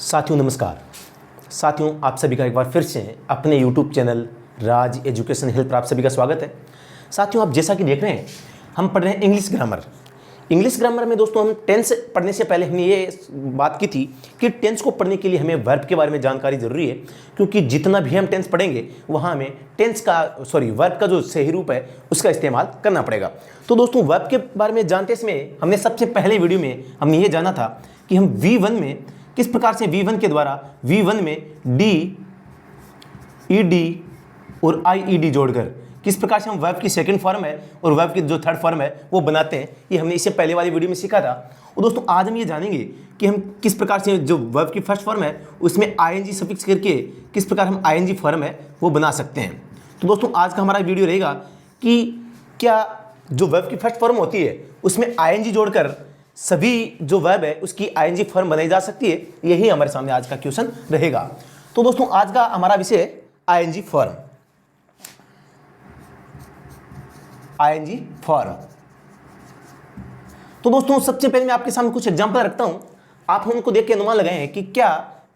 साथियों नमस्कार। साथियों आप सभी का एक बार फिर से अपने YouTube चैनल राज एजुकेशन हेल्प पर आप सभी का स्वागत है। साथियों आप जैसा कि देख रहे हैं हम पढ़ रहे हैं इंग्लिश ग्रामर में दोस्तों हम टेंस पढ़ने से पहले हमने ये बात की थी कि टेंस को पढ़ने के लिए हमें वर्ब के बारे में जानकारी ज़रूरी है, क्योंकि जितना भी हम टेंस पढ़ेंगे वहाँ हमें वर्ब का जो सही रूप है उसका इस्तेमाल करना पड़ेगा। तो दोस्तों वर्ब के बारे में जानते समय हमने सबसे पहले वीडियो में हमने ये जाना था कि हम V1 में किस प्रकार से V1 के द्वारा V1 में डी ईडी और आईईडी जोड़कर किस प्रकार से हम वर्ब की सेकंड फॉर्म है और वर्ब की जो थर्ड फॉर्म है वो बनाते हैं, ये हमने इससे पहले वाली वीडियो में सीखा था। और दोस्तों आज हम ये जानेंगे कि हम किस प्रकार से जो वर्ब की फर्स्ट फॉर्म है उसमें आईएनजी सफिक्स करके किस प्रकार हम आईएनजी फॉर्म है वो बना सकते हैं। तो दोस्तों आज का हमारा वीडियो रहेगा कि क्या जो वर्ब की फर्स्ट फॉर्म होती है उसमें आईएनजी जोड़कर सभी जो वर्ब है उसकी आईएनजी फॉर्म बनाई जा सकती है, यही हमारे सामने आज का क्वेश्चन रहेगा। तो दोस्तों आज का हमारा विषय है आईएनजी फॉर्म। ING form. तो दोस्तों सबसे पहले मैं आपके सामने कुछ एग्जांपल रखता हूं, आप उनको देख के अनुमान लगाएं कि क्या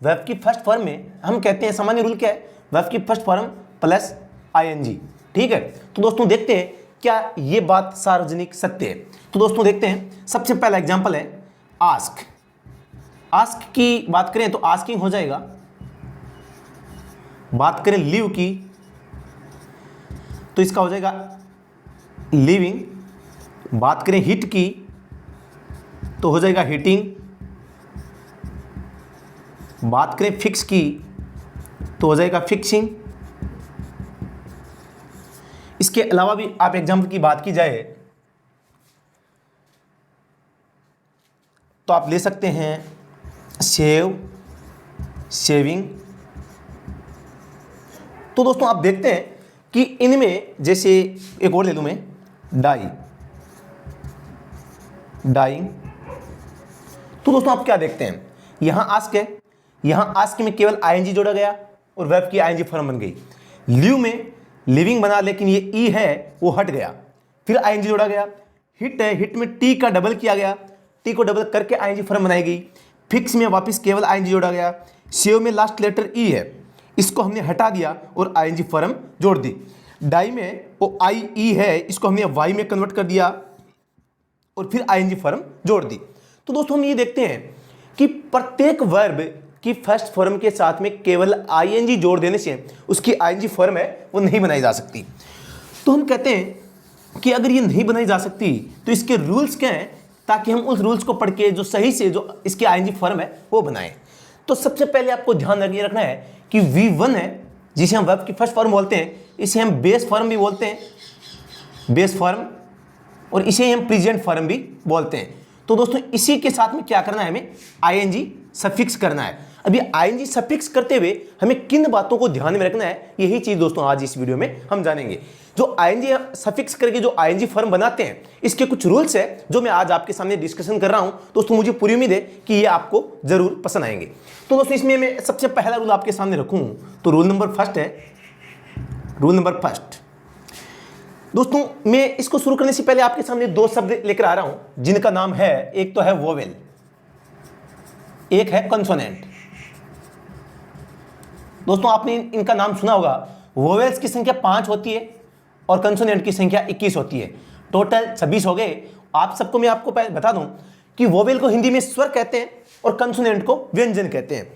वर्ब की फर्स्ट फॉर्म में हम कहते हैं सामान्य रूल क्या है, वर्ब की फर्स्ट फॉर्म प्लस आईएनजी। ठीक है, तो दोस्तों देखते हैं क्या ये बात सार्वजनिक सत्य है। तो दोस्तों देखते हैं, सबसे पहला एग्जांपल है आस्क। आस्क की बात करें तो आस्किंग हो जाएगा। बात करें लिव की तो इसका हो जाएगा लिविंग। बात करें हिट की तो हो जाएगा हिटिंग। बात करें फिक्स की तो हो जाएगा फिक्सिंग। इसके अलावा भी आप एग्जाम्पल की बात की जाए तो आप ले सकते हैं सेव, सेविंग। तो दोस्तों आप देखते हैं कि इनमें जैसे एक और ले लूं मैं डाई, डाइंग। तो दोस्तों आप क्या देखते हैं, यहां आस्क है, यहां आस्क में केवल आईएनजी जोड़ा गया और वर्ब की आईएनजी फॉर्म बन गई। लिव में लिविंग बना लेकिन ये ई है वो हट गया, फिर आईएनजी जोड़ा गया। हिट है, हिट में टी का डबल किया गया, टी को डबल करके आईएनजी फॉर्म बनाई गई। फिक्स में वापस केवल आईएनजी जोड़ा गया। सेव में लास्ट लेटर ई है, इसको हमने हटा दिया और आईएनजी फॉर्म जोड़ दी। डाई में वो आई ई है, इसको हमने वाई में कन्वर्ट कर दिया और फिर आईएनजी फॉर्म जोड़ दी। तो दोस्तों हम ये देखते हैं कि प्रत्येक वर्ब की फर्स्ट फॉर्म के साथ में केवल आईएनजी जोड़ देने से उसकी आईएनजी फॉर्म है वो नहीं बनाई जा सकती। तो हम कहते हैं कि अगर ये नहीं बनाई जा सकती तो इसके रूल्स क्या हैं, ताकि हम उस रूल्स को पढ़ के जो सही से जो इसकी आईएनजी फॉर्म है वो बनाएं। तो सबसे पहले आपको ध्यान रखना है कि V1 है जिसे हम वर्ब की फर्स्ट फॉर्म बोलते हैं, इसे हम बेस फॉर्म भी बोलते हैं, बेस फॉर्म, और इसे हम प्रेजेंट फॉर्म भी बोलते हैं। तो दोस्तों इसी के साथ में क्या करना है, हमें आईएनजी सफिक्स करना है। अभी आईएनजी सफिक्स करते हुए हमें किन बातों को ध्यान में रखना है, यही चीज दोस्तों आज इस वीडियो में हम जानेंगे। जो आईएनजी सफिक्स करके जो आईएनजी फॉर्म बनाते हैं इसके कुछ रूल्स है जो मैं आज आपके सामने डिस्कशन कर रहा हूं। दोस्तों मुझे पूरी उम्मीद है कि ये आपको जरूर पसंद आएंगे। तो दोस्तों इसमें मैं सबसे पहला रूल आपके सामने रखूं तो रूल नंबर फर्स्ट है, रूल नंबर फर्स्ट। दोस्तों मैं इसको शुरू करने से पहले आपके सामने दो शब्द लेकर आ रहा हूं जिनका नाम है, एक तो है वोवेल, एक है कंसोनेंट। दोस्तों आपने इनका नाम सुना होगा। वोवेल्स की संख्या 5 होती है और कंसोनेंट की संख्या 21 होती है, टोटल 26 हो गए। आप सबको मैं आपको बता दूं कि वोवेल को हिंदी में स्वर कहते हैं और कंसोनेंट को व्यंजन कहते हैं।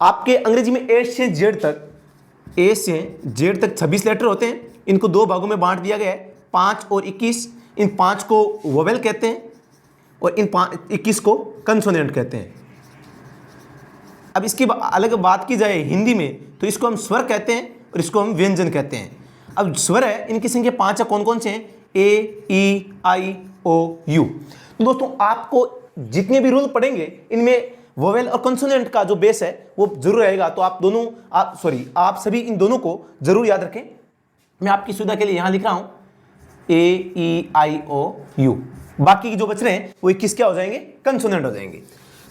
आपके अंग्रेजी में ए से जेड तक 26 लेटर होते हैं। इनको दो भागों में बांट दिया गया है, 5 और 21। इन 5 को वोवेल कहते हैं और इन 21 को कंसोनेंट कहते हैं। अब इसकी अलग बात की जाए हिंदी में तो इसको हम स्वर कहते हैं और इसको हम व्यंजन कहते हैं। अब स्वर है, इनकी संख्या 5 है। कौन कौन से हैं? ए, ई, आई, ओ, यू। तो दोस्तों आपको जितने भी रूल पढ़ेंगे इनमें वोवेल और कंसोनेंट का जो बेस है वो जरूर रहेगा। तो आप सभी इन दोनों को जरूर याद रखें। मैं आपकी सुविधा के लिए यहां लिख रहा हूं ए, ई, आई, ओ, यू। बाकी के जो बच रहे हैं वो 21 क्या हो जाएंगे? कंसोनेंट हो जाएंगे।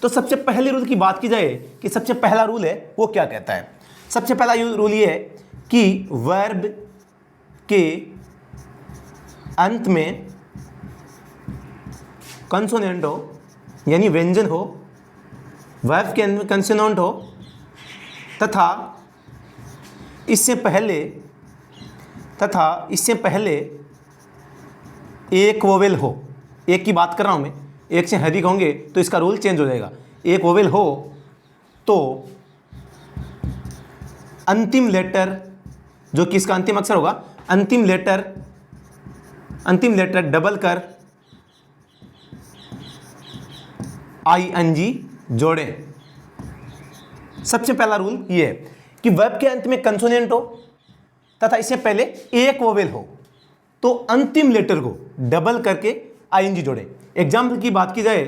तो सबसे पहले रूल की बात की जाए कि सबसे पहला रूल है वो क्या कहता है। सबसे पहला रूल ये है कि वर्ब के अंत में कंसोनेंट हो यानी व्यंजन हो वर्ब के अंत में कंसोनेंट हो तथा इससे पहले एक वोवेल हो। एक की बात कर रहा हूं मैं, एक से अधिक होंगे तो इसका रूल चेंज हो जाएगा। एक वोवेल हो तो अंतिम लेटर जो कि इसका अंतिम अक्षर होगा, अंतिम लेटर डबल कर आईएनजी जोड़ें। सबसे पहला रूल ये है कि वर्ब के अंत में कंसोनेंट हो तथा इससे पहले एक वोवेल हो तो अंतिम लेटर को डबल करके आईएनजी जोड़ें। एग्जाम्पल की बात की जाए,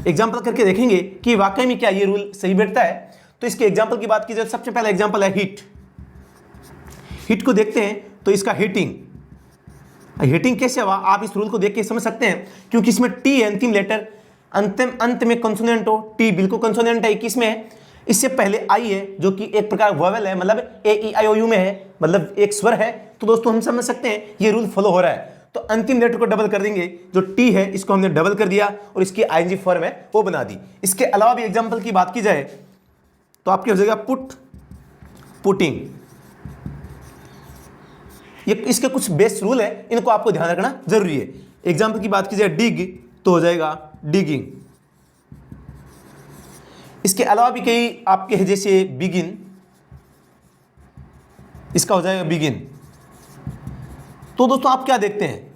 एग्जाम्पल करके देखेंगे कि वाकई में क्या ये रूल सही बैठता है। तो इसके एग्जाम्पल की बात की जाए, सबसे पहला एग्जाम्पल है हीट। हीट को देखते हैं तो इसका हीटिंग कैसे हुआ, आप इस रूल को देख के समझ सकते हैं, क्योंकि इसमें टी है अंतिम लेटर, अंत में कंसोनेंट हो, टी बिल्कुल कंसोनेंट है। किसमें है? इससे पहले आई है जो कि एक प्रकार वोवेल है, मतलब ए ई आई ओ यू में है, मतलब एक स्वर है। तो दोस्तों हम समझ सकते हैं ये रूल फॉलो हो रहा है। तो अंतिम लेटर को डबल कर देंगे, जो टी है इसको हमने डबल कर दिया और इसकी आईएनजी फॉर्म है वो बना दी। इसके अलावा भी एग्जाम्पल की बात की जाए तो आपकी हो जाएगा पुटिंग। ये इसके कुछ बेस्ट रूल है, इनको आपको ध्यान रखना जरूरी है। एग्जाम्पल की बात की जाए डिग तो हो जाएगा डिगिंग। इसके अलावा भी कई आपके हैं, जैसे बिगिन, इसका हो जाएगा बिगिन। तो दोस्तों आप क्या देखते हैं,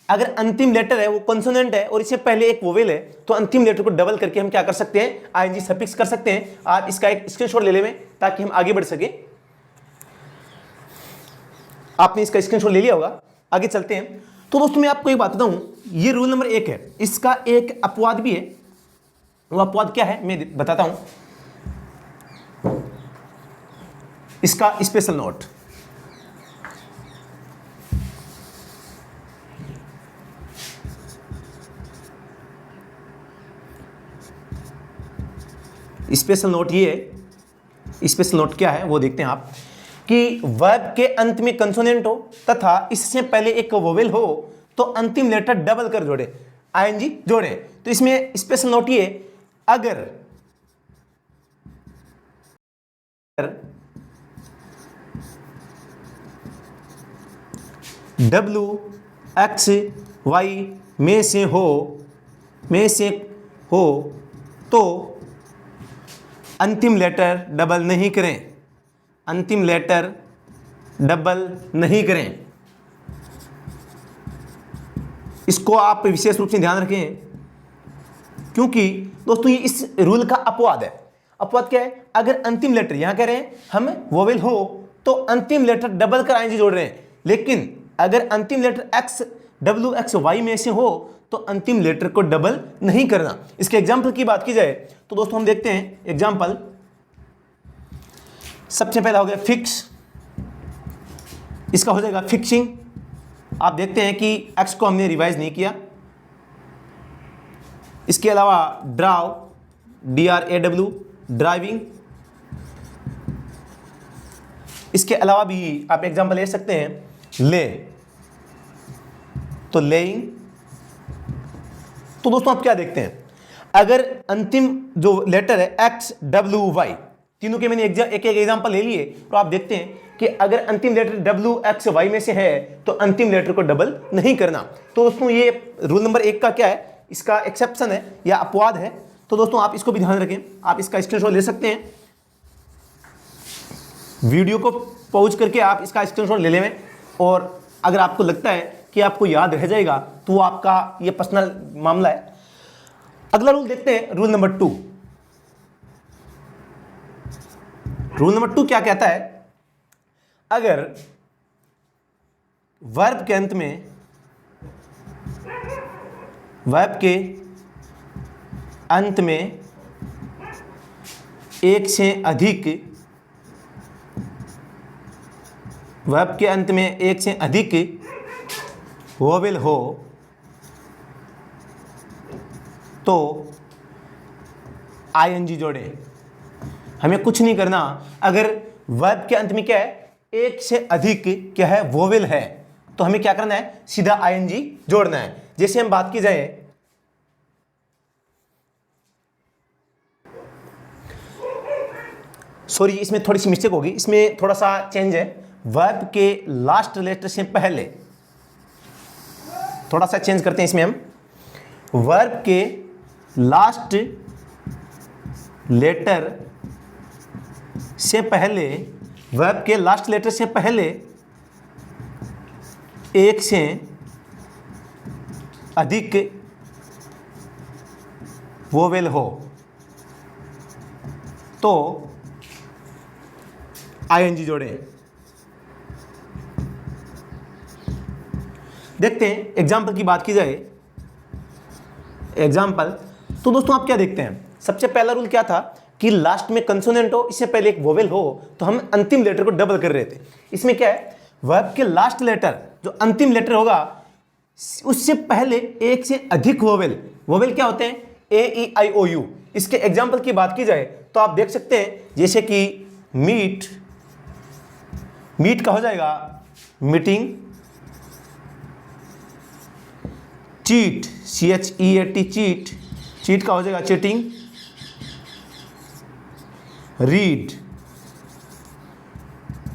अगर अंतिम लेटर है वो कंसोनेंट है और इससे पहले एक वोवेल है तो अंतिम लेटर को डबल करके हम क्या कर सकते हैं, आईएनजी सफिक्स कर सकते हैं। आप इसका एक स्क्रीनशॉट ले लें ताकि हम आगे बढ़ सके। आपने इसका स्क्रीनशॉट ले लिया होगा, आगे चलते हैं। तो दोस्तों मैं आपको एक बात बताऊं, ये रूल नंबर 1 है, इसका एक अपवाद भी है। वो अपवाद क्या है मैं बताता हूं, इसका स्पेशल नोट। स्पेशल नोट ये है, स्पेशल नोट क्या है वो देखते हैं आप, कि वर्ब के अंत में कंसोनेंट हो तथा इससे पहले एक वोवेल हो तो अंतिम लेटर डबल कर जोड़े, आईएनजी जोड़े। तो इसमें स्पेशल नोट ये, अगर WXY में से हो तो अंतिम लेटर डबल नहीं करें, अंतिम लेटर डबल नहीं करें। इसको आप विशेष रूप से ध्यान रखें, क्योंकि दोस्तों ये इस रूल का अपवाद है। अपवाद क्या है, अगर अंतिम लेटर यहां कह रहे हैं हम वोवेल हो तो अंतिम लेटर डबल कर आईएनजी जोड़ रहे हैं, लेकिन अगर अंतिम लेटर WXY में से हो तो अंतिम लेटर को डबल नहीं करना। इसके एग्जाम्पल की बात की जाए तो दोस्तों हम देखते हैं एग्जाम्पल। सबसे पहला हो गया फिक्स, इसका हो जाएगा फिक्सिंग। आप देखते हैं कि एक्स को हमने रिवाइज नहीं किया। इसके अलावा ड्राव, DRAW, ड्राइविंग। इसके अलावा भी आप एग्जाम्पल ले सकते हैं ले, तो लेइंग। तो दोस्तों आप क्या देखते हैं, अगर अंतिम जो लेटर है XWY, तीनों के मैंने एक एग्जांपल ले लिए, तो आप देखते हैं कि अगर अंतिम लेटर WXY में से है तो अंतिम लेटर को डबल नहीं करना। तो दोस्तों ये रूल नंबर 1 का क्या है, इसका एक्सेप्शन है या अपवाद है। तो दोस्तों आप इसको भी ध्यान रखें, आप इसका स्क्रीनशॉट ले सकते हैं। वीडियो को पॉज करके आप इसका स्क्रीनशॉट ले लें, और अगर आपको लगता है कि आपको याद रह जाएगा तो आपका ये पर्सनल मामला है। अगला रूल देखते हैं, रूल नंबर 2। रूल नंबर 2 क्या कहता है, अगर वर्ब के अंत में एक से अधिक वोवेल हो तो आईएनजी जोड़े। हमें कुछ नहीं करना, अगर वर्ब के अंत में क्या है, एक से अधिक क्या है, वोवेल है, तो हमें क्या करना है, सीधा आईएनजी जोड़ना है। जैसे हम बात की जाए सॉरी, इसमें थोड़ी सी मिस्टेक होगी, इसमें थोड़ा सा चेंज है। वर्ब के लास्ट लेटर से पहले, थोड़ा सा चेंज करते हैं इसमें हम। वर्ब के लास्ट लेटर से पहले, वर्ब के लास्ट लेटर से पहले एक से अधिक वोवेल हो तो आईएनजी जोड़े। देखते हैं एग्जाम्पल की बात की जाए, एग्जाम्पल तो दोस्तों आप क्या देखते हैं, सबसे पहला रूल क्या था कि लास्ट में कंसोनेंट हो, इससे पहले एक वोवेल हो, तो हम अंतिम लेटर को डबल कर रहे थे। इसमें क्या है, वर्ब के लास्ट लेटर जो अंतिम लेटर होगा उससे पहले एक से अधिक वोवेल, वोवेल क्या होते हैं, ए ई आई ओ यू। इसके एग्जाम्पल की बात की जाए तो आप देख सकते हैं जैसे कि मीट, मीट का हो जाएगा meeting, cheat CHEAT cheat, cheat का हो जाएगा चीटिंग, रीड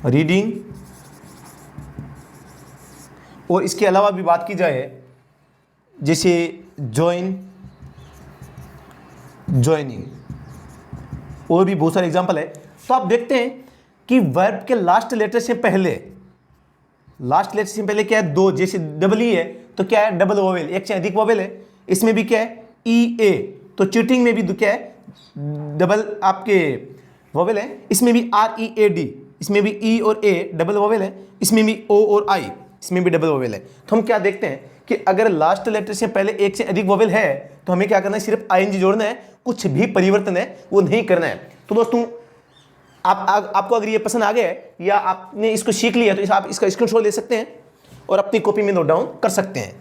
रीडिंग, और इसके अलावा भी बात की जाए जैसे जॉइन जॉइनिंग, और भी बहुत सारे एग्जाम्पल है। तो आप देखते हैं कि वर्ब के लास्ट लेटर से पहले, लास्ट लेटर से पहले क्या है, दो, जैसे डबल ई है तो क्या है डबल वोवेल, एक से अधिक वोवेल है। इसमें भी क्या है ई ए, तो चीटिंग में भी क्या है डबल आपके वोवेल है। इसमें भी READ, इसमें भी ई और ए डबल वोवेल है। इसमें भी O और I, इसमें भी डबल वोवेल है। तो हम क्या देखते हैं कि अगर लास्ट लेटर से पहले एक से अधिक वोवेल है तो हमें क्या करना है, सिर्फ ING जोड़ना है, कुछ भी परिवर्तन है वो नहीं करना है। तो दोस्तों आपको अगर ये पसंद आ गया है या आपने इसको सीख लिया तो आप इसका स्क्रीनशॉट ले सकते हैं और अपनी कॉपी में नोट डाउन कर सकते हैं।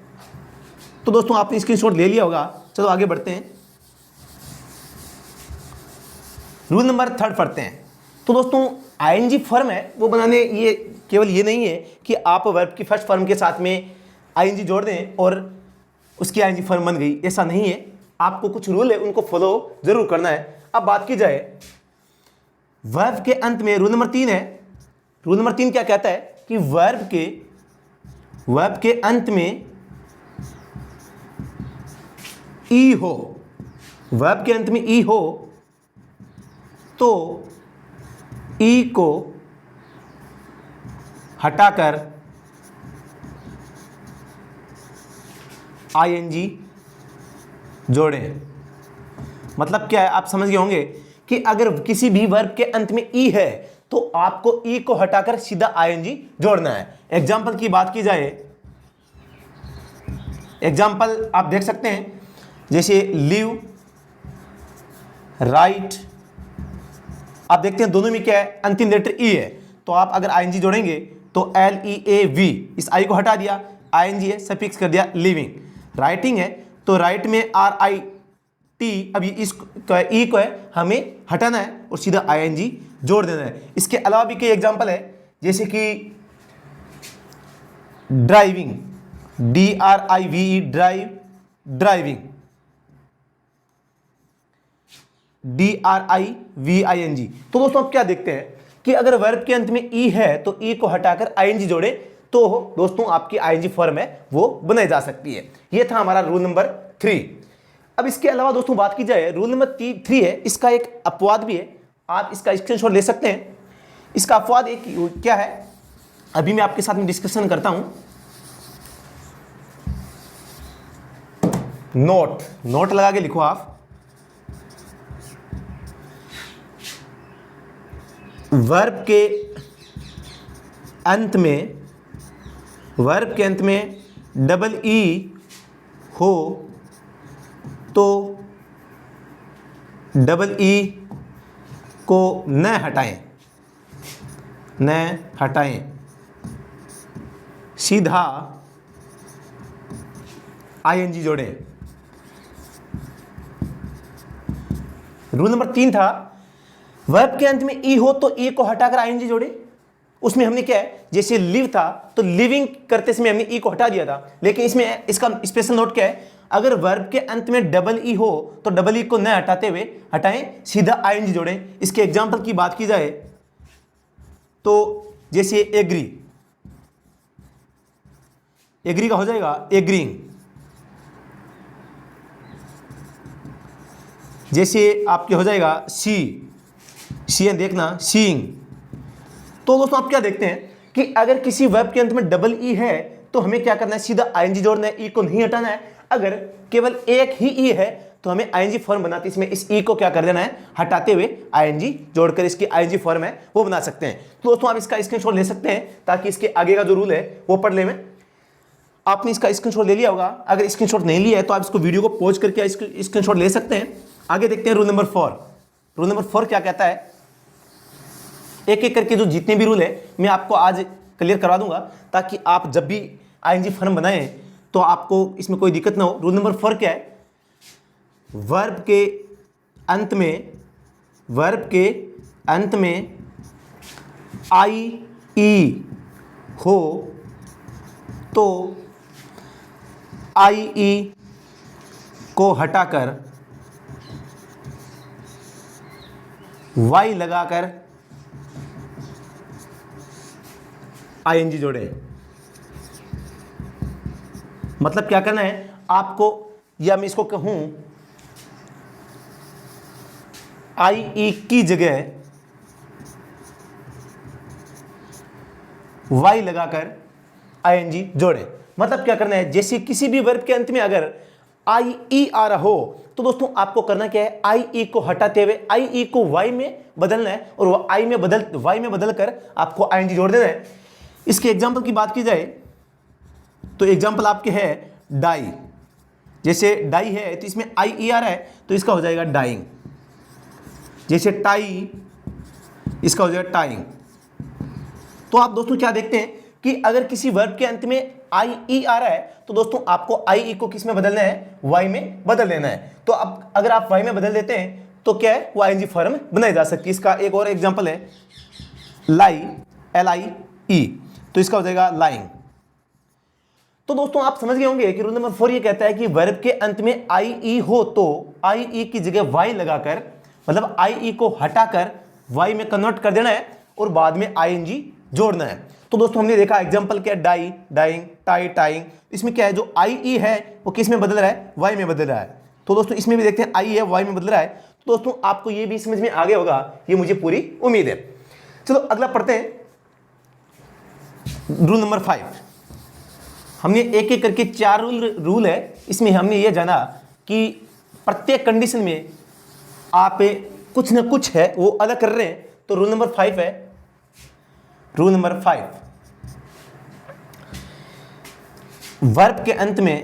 तो दोस्तों आपने स्क्रीनशॉट ले लिया होगा, चलो आगे बढ़ते हैं, रूल नंबर 3 पढ़ते हैं। तो दोस्तों ING फॉर्म है वो बनाने, ये केवल ये नहीं है कि आप वर्ब की फर्स्ट फॉर्म के साथ में ING जोड़ दें और उसकी ING फॉर्म बन गई, ऐसा नहीं है। आपको कुछ रूल है उनको फॉलो जरूर करना है। अब बात की जाए वर्ब के अंत में, रूल नंबर 3 है। रूल नंबर 3 क्या कहता है कि वर्ब के अंत में ई हो, वर्ब के अंत में ई हो तो ई को हटाकर ING जोड़ें। मतलब क्या है, आप समझ गए होंगे कि अगर किसी भी वर्ब के अंत में ई है तो आपको ई को हटाकर सीधा ING जोड़ना है। एग्जाम्पल की बात की जाए, एग्जाम्पल आप देख सकते हैं जैसे लिव, राइट, आप देखते हैं दोनों में क्या है, अंतिम लेटर ई है, तो आप अगर ING जोड़ेंगे तो LEAV, इस आई को हटा दिया, ING है, सफिक्स कर दिया लिविंग। राइटिंग है तो राइट में RIT, अभी इस ई को है हमें हटाना है और सीधा ING जोड़ देना है। इसके अलावा भी कई एग्जाम्पल है जैसे कि driving, DRIVE drive, driving, DRIVING। तो दोस्तों आप क्या देखते हैं कि अगर वर्ब के अंत में ई है तो ई को हटाकर ING जोड़े तो दोस्तों आपकी ING फॉर्म है वो बनाई जा सकती है। ये था हमारा रूल नंबर 3। अब इसके अलावा दोस्तों बात की जाए, रूल नंबर 3 है, इसका एक अपवाद भी है, आप इसका स्क्रीनशॉट ले सकते हैं। इसका अपवाद एक क्या है, अभी मैं आपके साथ में डिस्कशन करता हूं। नोट लगा के लिखो आप, वर्ब के अंत में डबल ई हो तो डबल ई को न हटाएं, सीधा ING जोड़ें। रूल नंबर 3 था वर्ब के अंत में ई हो तो ई को हटाकर ING जोड़े। उसमें हमने क्या है, जैसे लिव था तो लिविंग करते समय हमने ई को हटा दिया था, लेकिन इसमें इसका स्पेशल नोट क्या है, अगर वर्ब के अंत में डबल ई हो तो डबल ई को न हटाते हुए हटाएं, सीधा आईएनजी जोड़ें। इसके एग्जाम्पल की बात की जाए तो जैसे एग्री, एग्री का हो जाएगा एग्रीइंग। जैसे आपके हो जाएगा सी, सी देखना सीइंग। तो दोस्तों आप क्या देखते हैं कि अगर किसी वर्ब के अंत में डबल ई है तो हमें क्या करना है, सीधा आईएनजी जोड़ना है, ई को नहीं हटाना है। अगर केवल एक ही ई है तो हमें आईएनजी फॉर्म बनाते इसमें इस ई को क्या कर देना है, हटाते हुए आईएनजी जोड़कर इसकी आईएनजी फॉर्म है वो बना सकते हैं। तो दोस्तों आप इसका स्क्रीनशॉट ले सकते हैं ताकि इसके आगे का जो रूल है वो पढ़ ले में। आपने इसका स्क्रीनशॉट ले लिया होगा, अगर स्क्रीनशॉट नहीं लिया है तो आप इसको वीडियो को पॉज करके स्क्रीनशॉट ले सकते हैं। आगे देखते हैं रूल नंबर 4। रूल नंबर 4 क्या कहता है, एक एक करके जो जितने भी रूल है मैं आपको आज क्लियर करवा दूंगा ताकि आप जब भी आईएनजी फॉर्म बनाएं तो आपको इसमें कोई दिक्कत ना हो। रूल नंबर 4 क्या है, वर्ब के अंत में आई ई हो तो आई ई को हटाकर वाई लगाकर आईएनजी जोड़े। मतलब क्या करना है आपको, या मैं इसको कहूं आई ई की जगह वाई लगाकर आईएनजी जोड़े। मतलब क्या करना है, जैसे किसी भी वर्ब के अंत में अगर आई ई आ रहा हो तो दोस्तों आपको करना क्या है, आई ई को हटाते हुए आई ई को वाई में बदलना है और वो वाई में बदल कर आपको आईएनजी जोड़ देना है। इसके एग्जाम्पल की बात की जाए तो एग्जाम्पल आपके है डाई। जैसे डाई है तो इसमें आई ई आ रहा है तो इसका हो जाएगा डाइंग। जैसे टाई, इसका हो जाएगा टाइंग। तो आप दोस्तों क्या देखते हैं कि अगर किसी वर्ब के अंत में आई ई आ रहा है तो दोस्तों आपको आई ई को किस में बदलना है, वाई में बदल देना है। तो अब अगर आप वाई में बदल देते हैं तो क्या है, वो आईएनजी फॉर्म बनाई जा सकती है। इसका एक और एग्जांपल है लाई, एल आई ई, तो इसका हो जाएगा लाइंग। तो दोस्तों आप समझ गए होंगे कि रूल नंबर 4 ये कहता है कि वर्ब के अंत में आई ई हो तो आई ई की जगह वाई लगाकर, मतलब आई ई को हटाकर वाई में कन्वर्ट कर देना है और बाद में आईएनजी जोड़ना है। तो दोस्तों हमने देखा एग्जांपल क्या है, डाई, डाइंग, टाई, टाइंग। इसमें क्या है, जो आई ई है वो किस में बदल रहा है, वाई में बदल रहा है। तो दोस्तों इसमें भी देखते हैं आई है वाई में बदल रहा है। तो दोस्तों आपको ये भी समझ में आ गया होगा, ये मुझे पूरी उम्मीद है। चलो अगला पढ़ते हैं, रूल नंबर 5। हमने एक एक करके 4 रूल है, इसमें हमने ये जाना कि प्रत्येक कंडीशन में आप कुछ ना कुछ है वो अलग कर रहे हैं। तो रूल नंबर 5 है, रूल नंबर 5, वर्ब के अंत में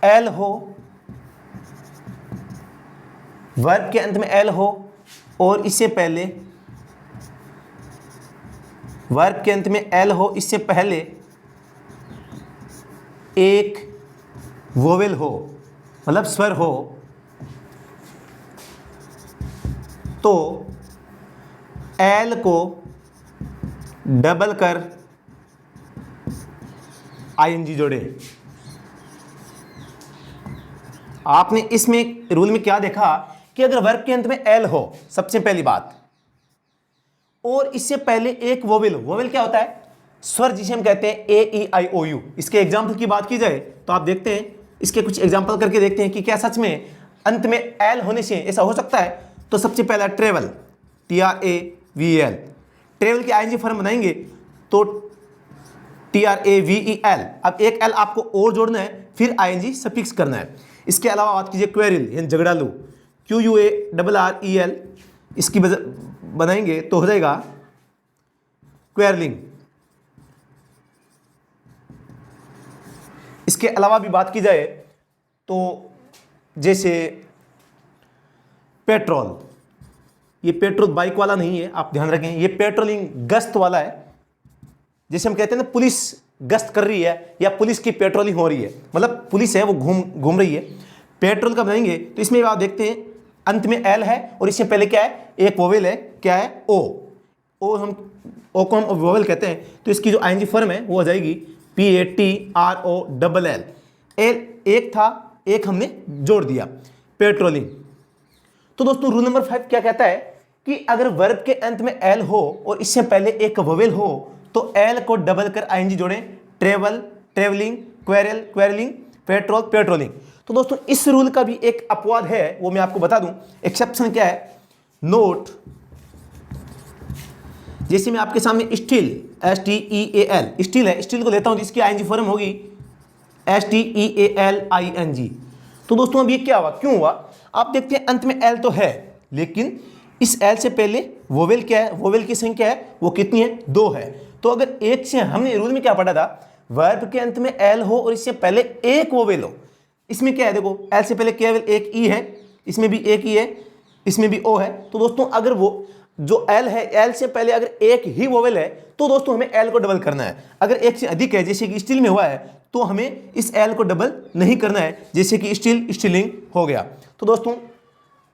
एल हो, वर्ब के अंत में एल हो और इससे पहले वर्ब के अंत में एल हो, इससे पहले एक वोवेल हो, मतलब स्वर हो, तो एल को डबल कर आईएनजी जोड़े। आपने इसमें रूल में क्या देखा कि अगर वर्ब के अंत में एल हो सबसे पहली बात, और इससे पहले एक वोवेल क्या होता है, स्वर जिसे हम कहते हैं ए ई आई ओ यू। इसके एग्जाम्पल की बात की जाए तो आप देखते हैं, इसके कुछ एग्जाम्पल करके देखते हैं कि क्या सच में अंत में एल होने से ऐसा हो सकता है। तो सबसे पहला ट्रेवल, TRAVEL, ट्रेवल की आईएनजी फॉर्म बनाएंगे तो TRAVEL। अब एक एल आपको और जोड़ना है, फिर आईएनजी सफिक्स करना है। इसके अलावा बात कीजिए क्वेरिल यानी झगड़ालू, QUARREL, इसकी बनाएंगे तो हो जाएगा क्वेरलिंग। इसके अलावा भी बात की जाए तो जैसे पेट्रोल, ये पेट्रोल बाइक वाला नहीं है, आप ध्यान रखें, ये पेट्रोलिंग गश्त वाला है। जैसे हम कहते हैं ना पुलिस गश्त कर रही है या पुलिस की पेट्रोलिंग हो रही है, मतलब पुलिस है वो घूम रही है। पेट्रोल का बनाएंगे तो इसमें आप देखते हैं अंत में एल है और इससे पहले क्या है, एक वोवेल है, क्या है, ओ ओ को हम वोवेल कहते हैं, तो इसकी जो आईएनजी फॉर्म है वो हो जाएगी PATROLLL। एल एक था, एक हमने जोड़ दिया, पेट्रोलिंग। तो दोस्तों रूल नंबर 5 क्या कहता है कि अगर वर्ब के अंत में एल हो और इससे पहले एक वोवेल हो तो एल को डबल कर आईएनजी जोड़ें, travel, travelling, quarrel, quarrelling, petrol, patrolling. तो दोस्तों इस रूल का भी एक अपवाद है, वो मैं आपको बता दूं। एक्सेप्शन क्या है, नोट, जैसे मैं आपके सामने स्टील, STEAL, स्टील है, स्टील को लेता हूं तो इसकी आईएनजी फॉर्म होगी STEALING। तो दोस्तों अब ये क्या हुआ, क्यों हुआ, आप देखते हैं अंत में एल तो है, लेकिन इस एल से पहले वोवेल क्या है, वोवेल की संख्या है वो कितनी है, 2 है। तो अगर एक से, हमने रूल में क्या पढ़ा था, वर्ब के अंत में एल हो और इससे पहले एक वोवेल हो। इसमें क्या है, देखो एल से पहले केवल एक ई है, इसमें भी एक ई है, इसमें भी ओ है। तो दोस्तों अगर वो जो एल है, एल से पहले अगर एक ही वोवेल है तो दोस्तों हमें एल को डबल करना है। अगर एक से अधिक है, जैसे कि स्टील में हुआ है, तो हमें इस एल को डबल नहीं करना है, जैसे कि स्टील, स्टीलिंग हो गया। तो दोस्तों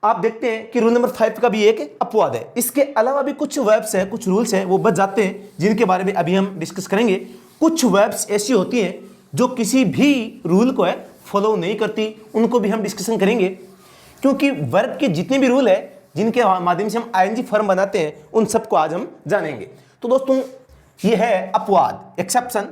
आप देखते हैं कि रूल नंबर 5 का भी एक अपवाद है। इसके अलावा भी कुछ वर्ब्स है, कुछ रूल्स हैं वो बच जाते हैं, जिनके बारे में अभी हम डिस्कस करेंगे। कुछ वर्ब्स ऐसी होती हैं जो किसी भी रूल को है फॉलो नहीं करती, उनको भी हम डिस्कशन करेंगे, क्योंकि वर्ब के जितने भी रूल है जिनके माध्यम से हम आईएनजी फॉर्म बनाते हैं उन सबको आज हम जानेंगे। तो दोस्तों ये है अपवाद, एक्सेप्शन।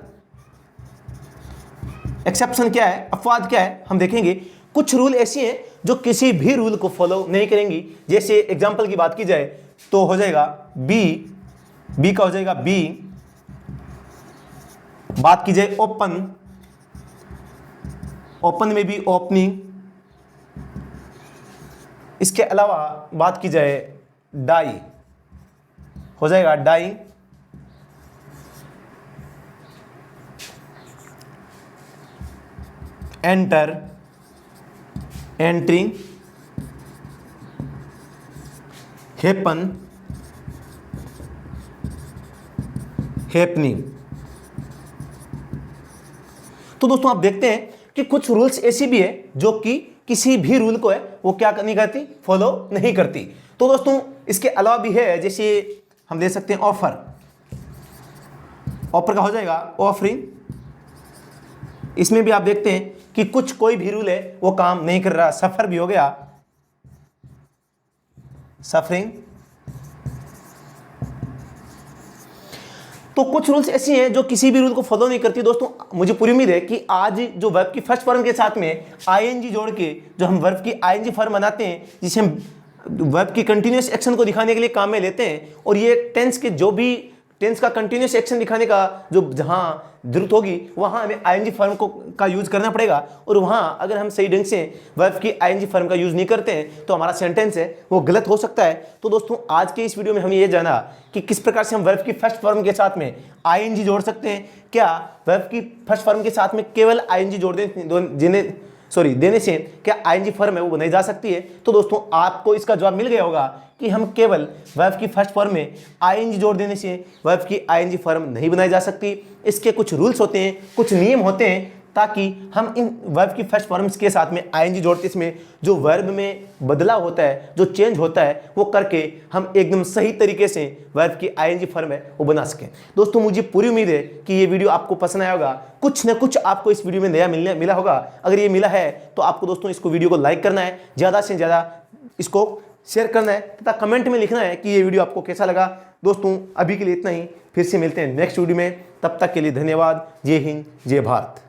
एक्सेप्शन क्या है, अपवाद क्या है, हम देखेंगे। कुछ रूल ऐसी हैं जो किसी भी रूल को फॉलो नहीं करेंगी। जैसे एग्जांपल की बात की जाए तो हो जाएगा बी का हो जाएगा बी, बात की जाए ओपन, ओपन में भी ओपनिंग। इसके अलावा बात की जाए डाई, हो जाएगा die. Enter, entering. Happen, happening. तो दोस्तों आप देखते हैं कि कुछ रूल्स ऐसी भी है जो कि किसी भी रूल को है वो क्या नहीं करती, फॉलो नहीं करती। तो दोस्तों इसके अलावा भी है, जैसे हम ले सकते हैं ऑफर, ऑफर का हो जाएगा ऑफरिंग। इसमें भी आप देखते हैं कि कुछ कोई भी रूल है वो काम नहीं कर रहा। सफर भी हो गया, सफरिंग। तो कुछ रूल्स ऐसी हैं जो किसी भी रूल को फॉलो नहीं करती। दोस्तों मुझे पूरी उम्मीद है कि आज जो वर्ब की फर्स्ट फॉर्म के साथ में आईएनजी जोड़ के जो हम वर्ब की आईएनजी फॉर्म बनाते हैं, जिसे हम वर्ब की कंटिन्यूअस एक्शन को दिखाने के लिए काम में लेते हैं, और ये टेंस के जो भी टेंस का कंटिन्यूअस एक्शन दिखाने का जो जहां जरूरत होगी वहां हमें आईएनजी फॉर्म का यूज करना पड़ेगा। और वहां अगर हम सही ढंग से वर्ब की आईएनजी फॉर्म का यूज नहीं करते हैं तो हमारा सेंटेंस है वो गलत हो सकता है। तो दोस्तों आज के इस वीडियो में हमने ये जाना कि किस प्रकार से हम वर्ब की फर्स्ट फॉर्म के साथ में आईएनजी जोड़ सकते हैं। क्या वर्ब की फर्स्ट फॉर्म के साथ में केवल आईएनजी जोड़ देने से क्या आईएनजी फॉर्म है वो बनाई जा सकती है। तो दोस्तों आपको इसका जवाब मिल गया होगा कि हम केवल वर्ब की फर्स्ट फॉर्म में आईएनजी जोड़ देने से वर्ब की आईएनजी फॉर्म नहीं बनाई जा सकती। इसके कुछ रूल्स होते हैं, कुछ नियम होते हैं, ताकि हम इन वर्ब की फर्स्ट फॉर्म्स के साथ में आईएनजी जोड़ते इसमें जो वर्ब में बदलाव होता है, जो चेंज होता है, वो करके हम एकदम सही तरीके से वर्ब की आईएनजी फॉर्म है वो बना सकें। दोस्तों मुझे पूरी उम्मीद है कि ये वीडियो आपको पसंद आया होगा, कुछ ना कुछ आपको इस वीडियो में नया मिला होगा। अगर ये मिला है तो आपको दोस्तों इसको वीडियो को लाइक करना है, ज़्यादा से ज़्यादा इसको शेयर करना है तथा कमेंट में लिखना है कि ये वीडियो आपको कैसा लगा। दोस्तों अभी के लिए इतना ही, फिर से मिलते हैं नेक्स्ट वीडियो में। तब तक के लिए धन्यवाद। जय हिंद, जय भारत।